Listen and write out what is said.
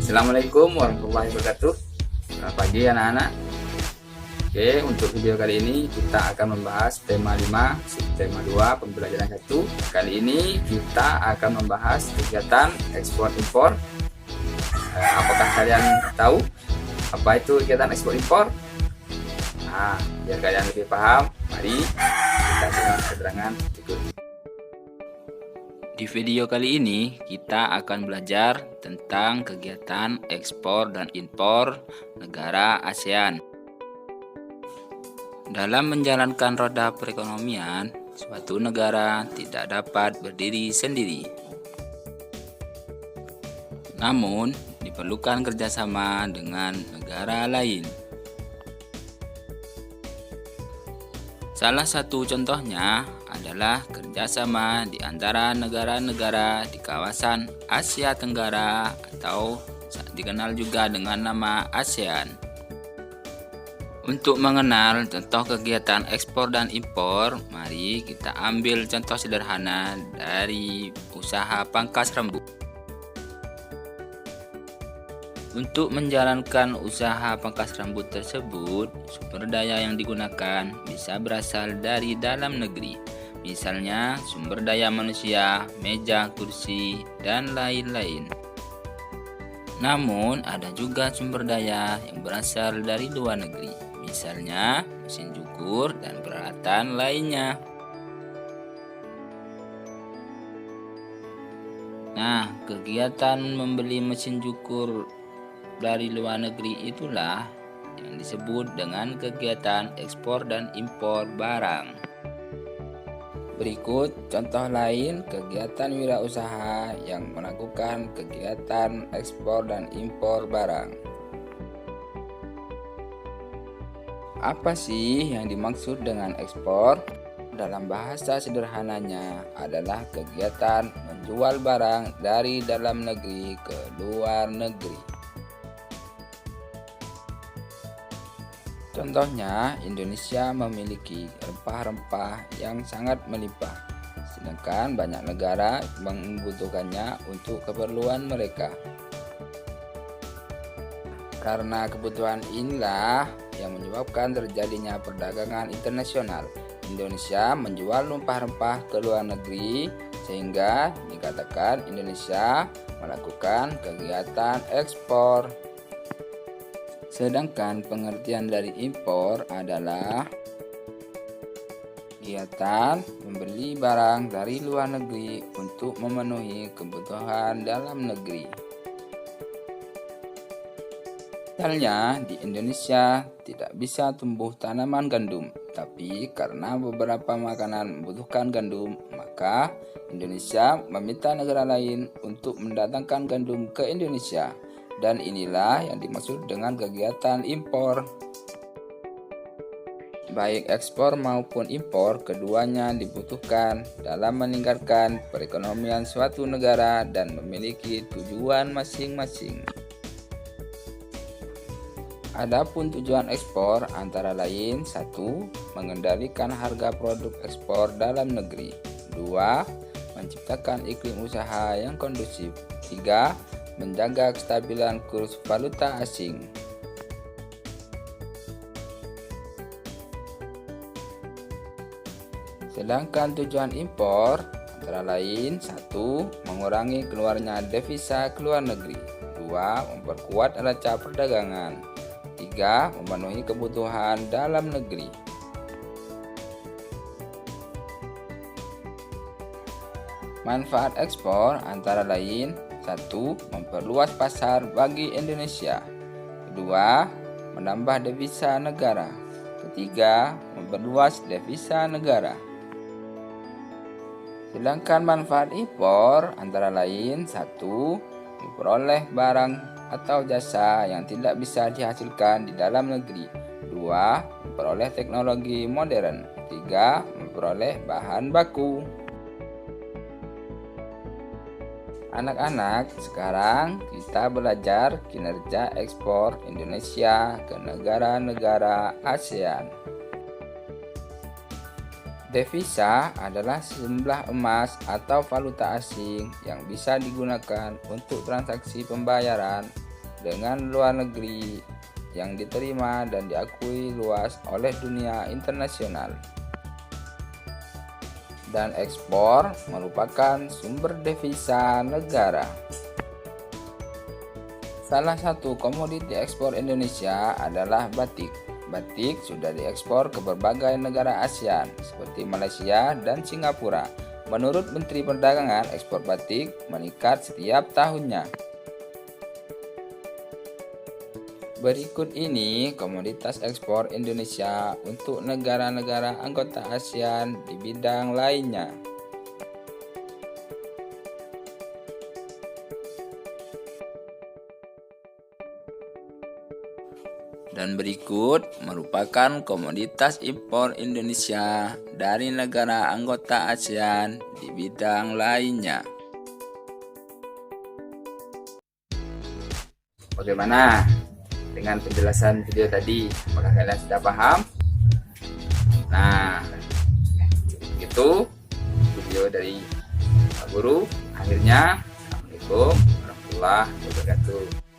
Assalamualaikum warahmatullahi wabarakatuh. Selamat pagi anak-anak. Oke, untuk video kali ini kita akan membahas tema 5, subtema 2, pembelajaran 1. Kali ini kita akan membahas kegiatan ekspor impor. Apakah kalian tahu apa itu kegiatan ekspor impor? Nah, biar kalian lebih paham, mari kita simak keterangan berikut. Di video kali ini kita akan belajar tentang kegiatan ekspor dan impor negara ASEAN. Dalam menjalankan roda perekonomian, suatu negara tidak dapat berdiri sendiri. Namun, diperlukan kerjasama dengan negara lain. Salah satu contohnya adalah kerjasama di antara negara-negara di kawasan Asia Tenggara atau dikenal juga dengan nama ASEAN. Untuk mengenal contoh kegiatan ekspor dan impor, mari kita ambil contoh sederhana dari usaha pangkas rambut. Untuk menjalankan usaha pangkas rambut tersebut, sumber daya yang digunakan bisa berasal dari dalam negeri. Misalnya sumber daya manusia, meja, kursi, dan lain-lain. Namun ada juga sumber daya yang berasal dari luar negeri. Misalnya mesin cukur dan peralatan lainnya. Nah, kegiatan membeli mesin cukur dari luar negeri itulah yang disebut dengan kegiatan ekspor dan impor barang. Berikut contoh lain kegiatan wirausaha yang melakukan kegiatan ekspor dan impor barang. Apa sih yang dimaksud dengan ekspor? Dalam bahasa sederhananya adalah kegiatan menjual barang dari dalam negeri ke luar negeri. Contohnya, Indonesia memiliki rempah-rempah yang sangat melimpah, sedangkan banyak negara membutuhkannya untuk keperluan mereka. Karena kebutuhan inilah yang menyebabkan terjadinya perdagangan internasional. Indonesia menjual rempah-rempah ke luar negeri, sehingga dikatakan Indonesia melakukan kegiatan ekspor. Sedangkan pengertian dari impor adalah kegiatan membeli barang dari luar negeri untuk memenuhi kebutuhan dalam negeri. Misalnya di Indonesia tidak bisa tumbuh tanaman gandum, tapi karena beberapa makanan membutuhkan gandum, maka Indonesia meminta negara lain untuk mendatangkan gandum ke Indonesia. Dan inilah yang dimaksud dengan kegiatan impor. Baik ekspor maupun impor, keduanya dibutuhkan dalam meningkatkan perekonomian suatu negara dan memiliki tujuan masing-masing. Adapun tujuan ekspor antara lain 1. Mengendalikan harga produk ekspor dalam negeri. 2. Menciptakan iklim usaha yang kondusif. 3. Menjaga kestabilan kurs valuta asing. Sedangkan tujuan impor antara lain 1. Mengurangi keluarnya devisa ke luar negeri. 2. Memperkuat neraca perdagangan. 3. Memenuhi kebutuhan dalam negeri. Manfaat ekspor antara lain 1. Memperluas pasar bagi Indonesia. 2. Menambah devisa negara. 3. Memperluas devisa negara. Sedangkan manfaat impor antara lain 1. Memperoleh barang atau jasa yang tidak bisa dihasilkan di dalam negeri. 2. Memperoleh teknologi modern. 3. Memperoleh bahan baku. Anak-anak, sekarang kita belajar kinerja ekspor Indonesia ke negara-negara ASEAN. Devisa adalah sejumlah emas atau valuta asing yang bisa digunakan untuk transaksi pembayaran dengan luar negeri yang diterima dan diakui luas oleh dunia internasional. Dan ekspor merupakan sumber devisa negara. Salah satu komoditi ekspor Indonesia adalah batik. Batik sudah diekspor ke berbagai negara ASEAN seperti Malaysia dan Singapura. Menurut Menteri Perdagangan, ekspor batik meningkat setiap tahunnya. Berikut ini komoditas ekspor Indonesia untuk negara-negara anggota ASEAN di bidang lainnya. Dan berikut merupakan komoditas impor Indonesia dari negara anggota ASEAN di bidang lainnya. Bagaimana dengan penjelasan video tadi? Apakah kalian sudah paham? Nah, itu video dari Pak Guru. Akhirnya, Assalamualaikum warahmatullahi wabarakatuh.